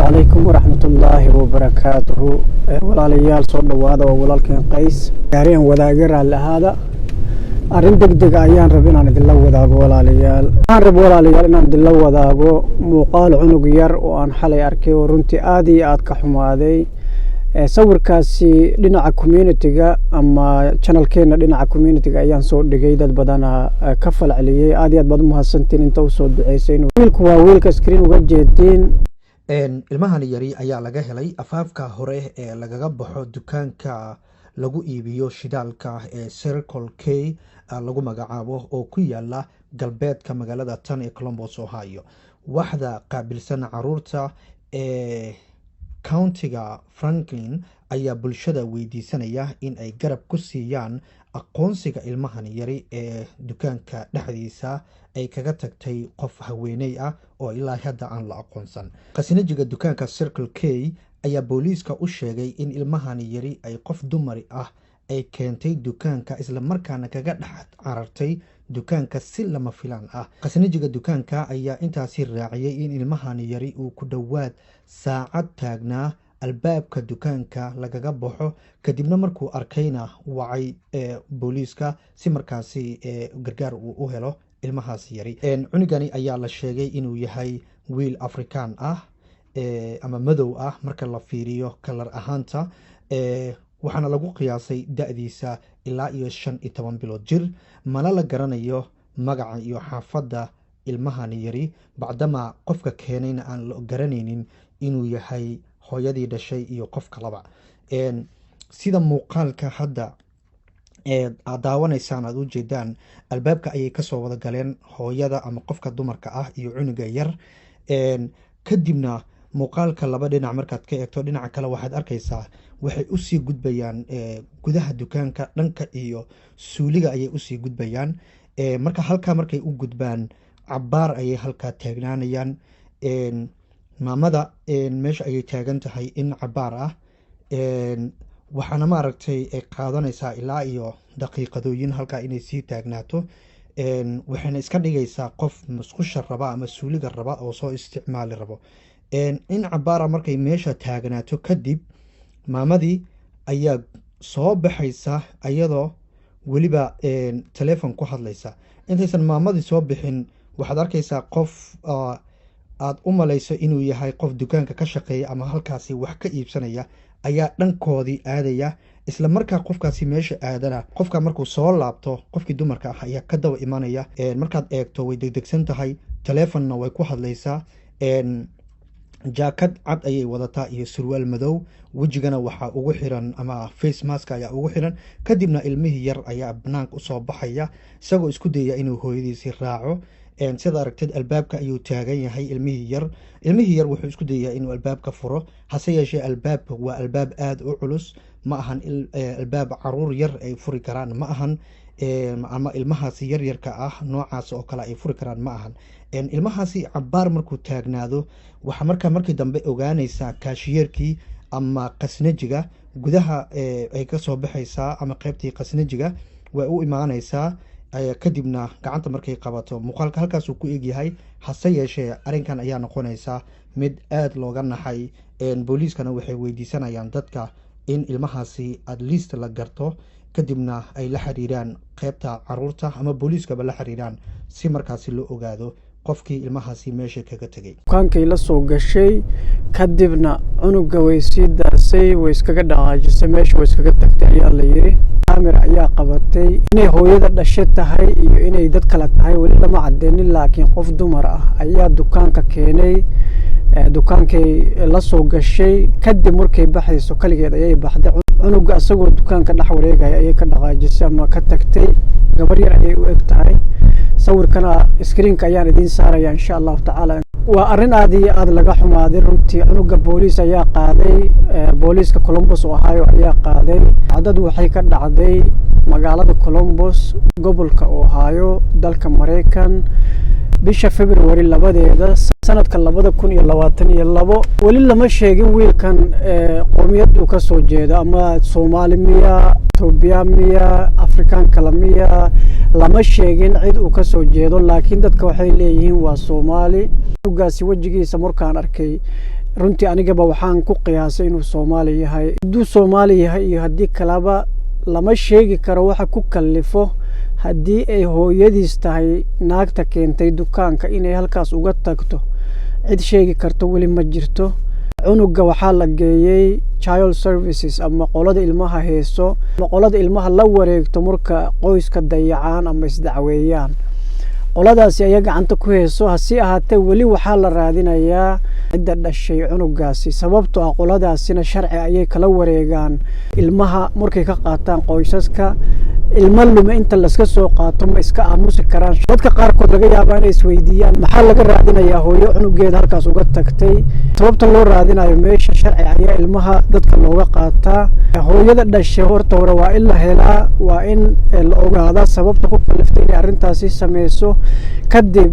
عليكم ورحمة الله وبركاته. walaalyaal soo dhawaada oo walaalkeen qays gaareen wadaagar hada arin degdeg ayaan rabaa inaan idin la wadaago walaalyaal inaan idin la wadaago muuqaal cunug yar oo aan xalay arkay oo runtii aad iyo aad ka xumaaday sawirkaasi dhinaca community-ga ama channel-keena dhinaca community-ga ayaan soo dhigay dad badan ka falceliyay aad iyo aad baad u mahadsantiin inta u soo duceysay wiilku waa wiilka screen uga jeedin ilmahan yari ayaa laga helay afaafka hore ee lagaga baxo dukaanka lagu iibiyo shidaalka ee Circle K lagu magacaabo oo ku yaala galbeedka magaalada tan ee Columbus Ohio. Waxda qaabilsan caruurta ee countiga Franklin ayaa bulshada weydiisanaya in ay garab ku siiyaan aqoonsiga ilmahan yari ee dukaanka dhexdiisa ay kaga tagtay qof haweeney ah oo ilaa hadda aan la aqoonsan. Qasinajiga dukaanka Circle K ayaa booliiska u sheegay in ilmahan yari ay qof dumar ah ay keentay dukaanka isla markaana kaga dhex carartay dukaanka si lama filaan ah. Qasinajiga dukaanka ayaa intaasi raaciyay in ilmahan yari uu ku dhawaad saacad taagnaa albaabka dukaanka lagaga baxo kadibna markuu arkayna wacay booliiska si markaasi gargaar uu u helo ilmahaas yari. Cunugani ayaa la sheegay inuu yahay wiil Afrikaan ah ama madow ah marka la fiiriyo kalar ahaanta waxaana lagu qiyaasay da'diisa ilaa iyo 15 bilood jir. mana la garanayo magaca iyo xaafadda ilmahan yari bacdama qofka keenayna aan la garanaynin inuu yahay hooyadii dhashay iyo qof kalaba. Sida muuqaalka hadda aad daawanaysaan aad u jeedaan albaabka ayay kasoo wada galeen hooyada ama qofka dumarka ah iyo cunuga yar. Kadibna muuqaalka laba dhinac markaad ka eegto dhinaca kale waxaad arkaysaa waxay u sii gudbayaan gudaha dukaanka dhanka iyo suuliga ayay u sii gudbayaan. Marka halka markay u gudbaan cabaar ayay halka taagnaanayaan. maamada meesha ayay taagan tahay in cabaar ah waxaana maaragtay ay qaadanaysaa ilaa iyo daqiiqadooyin halka inay sii taagnaato. waxayna iska dhigaysaa qof musqusha raba ama suuliga raba oo soo isticmaali rabo. in cabaara markay meesha taagnaato kadib maamadii ayaa soo baxaysa iyadoo weliba telefoon ku hadlaysa. intaysan maamadii soo bixin waxaad arkaysaa qof aad u malayso inuu yahay qof dukaanka ka shaqeeya ama halkaasi wax ka iibsanaya ayaa dhankoodii aadaya. isla markaa qofkaasi meesha aadana qofka markuu soo laabto qofkii dumarka ah ayaa ka daba imanaya. markaad eegto way degdegsan tahay telefoonna way ku hadlaysaa. jaakad cad ayay wadataa iyo surwaal madow. wejigana waxaa ugu xiran ama face mask ayaa ugu xiran. kadibna ilmihii yar ayaa banaanka usoo baxaya isagoo isku dayaya inuu hooyadiisii raaco. sida aragtid albaabka ayuu taagan yahay ilmihii yar wuxuu isku dayayaa inuu albaabka furo hase yeeshee albaabka waa albaab aad u culus ma ahan albaab caruur yar ay furi karaan ma ahan ama ilmahaasi yaryarka ah noocaas oo kale ay furi karaan ma ahan. ilmahaasi cabaar markuu taagnaado waxa markii dambe ogaanaysaa kaashiyeerkii ama qasnajiga gudaha ay ka soo baxaysaa ama qaybtii qasnajiga way u imaanaysaa. kadibna gacanta markay qabato muuqaalka halkaas uu ku egyahay. hase yeeshee arrinkan ayaa noqonaysa mid aad looga naxay. booliiskana waxay weydiisanayaan dadka in ilmahaasi at least la garto kadibna ay la xiriiraan qaybta caruurta ama booliiskaba la xiriiraan si markaasi loo ogaado qofkii ilmahaasi meesha kaga tagay. dukaankay la soo gashay kadibna cunuga way sii daasay way iskaga dhaqaajisay meesha way iskaga tagtay ayaa la yiri. camera ayaa qabatay inay hooyada dhashay tahay iyo inay dad kale tahay weli lama cadeynin laakiin qof dumar ah ayaa dukaanka keenay. dukaankay la soo gashay kadib markay baxayso kaligeed ayay baxday. cunuga asagoo dukaanka dhex wareegaya ayay ka dhaqaajisay ama ka tagtay. gabar yar ayay u eg tahay. sawirkana screen-ka ayaan idin saaraya insha Allah taala. waa arrin aad iyo aad laga xumaaday runtii. cunuga booliis ayaa qaaday booliiska Columbus Ohio ayaa qaaday. cadad waxay ka dhacday magaalada Columbus gobolka Ohio dalka Mareykan bisha February 2 sanadka 2022. weli lama sheegin wiilkan qoomiyad uu ka soo jeedo ama Soomaali miya Itoobiya miya Afrikaan kala miya lama sheegin cid uu ka soo jeedo laakiin dadka waxay leeyihiin waa Soomaali. ugaasi wajigiisa markaan arkay runtii anigaba waxaan ku qiyaasay inuu Soomaali yahay hadduu Soomaali yahay iyo haddii kalaba lama sheegi karo waxa ku kallifo haddii ay hooyadiis tahay naagta keentay dukaanka inay halkaas uga tagto cid sheegi karto weli ma jirto cunuga waxaa la geeyay child services ama qolada ilmaha heeso ama qolada ilmaha la wareegto marka qoyska dayacaan ama isdacweeyaan qoladaasi ayaa gacanta ku heeso hasi ahaatee weli waxaa la raadinayaa cidda dhashay cunugaasi sababtoo ah qoladaasina sharci ayay kala wareegaan ilmaha markay ka qaataan qoysaska ilma lume inta la iska soo qaato ma iska aamusi karaan dadka qaarkood laga yaabaa inay isweydiiyaan maxaa laga raadinayaa hooyo cunugeeda halkaas uga tagtay sababta loo raadinayo meesha sharci ayaa ilmaha dadka looga qaataa hooyada dhashay horta hore waa in la helaa waa in la ogaadaa sababta ku kaliftay inay arrintaasi sameyso kadib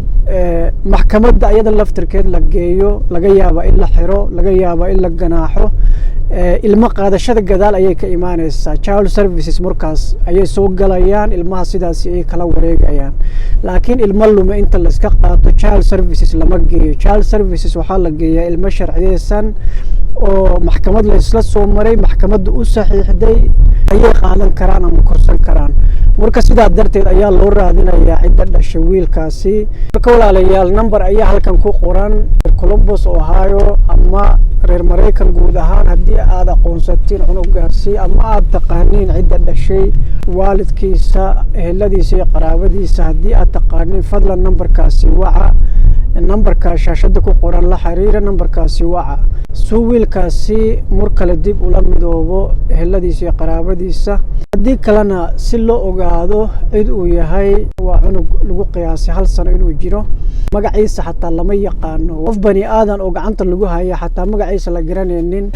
maxkamadda ayada laftirkeed la geeyo laga yaabaa in la xiro laga yaabaa in la ganaaxo ilma qaadashada gadaal ayay ka imaanaysaa child services markaas ayay soo galayaan ilmaha sidaas ay kala wareegayaan laakiin ilma lume inta la iska qaato child services lama geeyo child services waxaa la geeyaa ilmo sharciyeysan oo maxkamad la isla soo maray maxkamadda u saxiixday ayay qaadan karaan ama korsan karaan marka sidaa darteed ayaa loo raadinayaa cidda dhashay wiilkaasi marka walaalayaal number ayaa halkan ku qoran Columbus Ohio ama reer Mareykan guud ahaan haddii aad aqoonsatiin cunugaasi ama aad taqaaniin cidda dhashay waalidkiisa eheladiisa iyo qaraabadiisa haddii aad taqaaniin fadlan numberkaasi waca numberka shaashada ku qoran la xiriira numberkaasi waca suu wiilkaasi mar kale dib ula midoobo eheladiisa iyo qaraabadiisa haddii kalena si loo ogaado cid uu yahay waa cunug lagu qiyaasay 1 sano inuu jiro magaciisa xataa lama yaqaano qof bani aadan oo gacanta lagu haya xataa magaciisa la garanaynin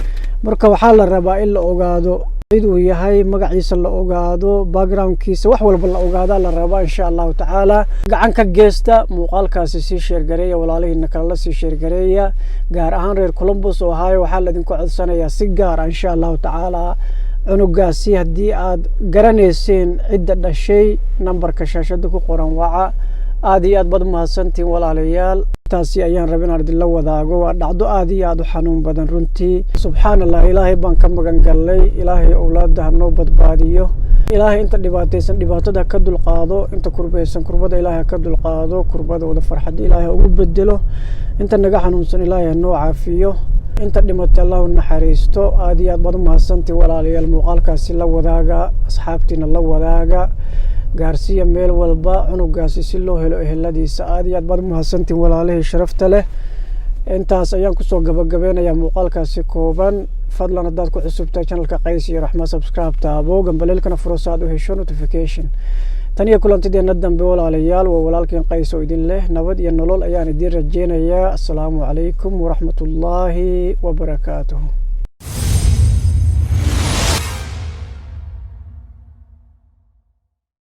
marka waxaa la rabaa in la ogaado cid uu yahay magaciisa la ogaado backgroundkiisa wax walba la ogaado la rabaa insha Allah taala gacan ka geesta muuqaalkaasi si share gareeya walaalihiina kala la si share gareeya gaar ahaan reer Columbus Ohio waxaa la idinku codsanayaa si gaar ah insha Allah taala cunugaasi haddii aad garanayseen cidda dhashay numberka shaashada ku qoran waca aad iyo aad bad mahadsantiin walaalayaal taasi ayaan rabaa inaan idin la wadaago waa dhacdo aad iyo aad u xanuun badan runtii subxaanallah ilaahay baan ka magan galnay ilaahay awlaadaha noo badbaadiyo ilaahay inta dhibaataysan dhibaatada ka dulqaado inta kurbeysan kurbada ilaahay ka dulqaado kurbadooda farxad ilaahay ugu bedelo inta naga xanuunsan ilaahay noo caafiyo inta dhimatay Allah u naxariisto aad iyo aad bad mahadsantiin walaalayaal muuqaalkaasi la wadaaga asxaabtiina la wadaaga gaarsiya meel walba cunugaasi si loo helo eheladiisa aad iyo aad bad mahadsantiin walaalihii sharafta leh intaas ayaan ku soo gabagabeynayaa muuqaalkaasi kooban fadlan haddaad ku cusubtahay channelka Qays iyo Raxma subscribe taabo gambaleelkana furo saad u hesho notification tan iyo kulantideena dambe walaalayaal waa walaalkeen Qays oo idin leh nabad iyo nolol ayaan idin rajeynayaa assalaamu calaykum waraxmatullaahi wabarakaatuh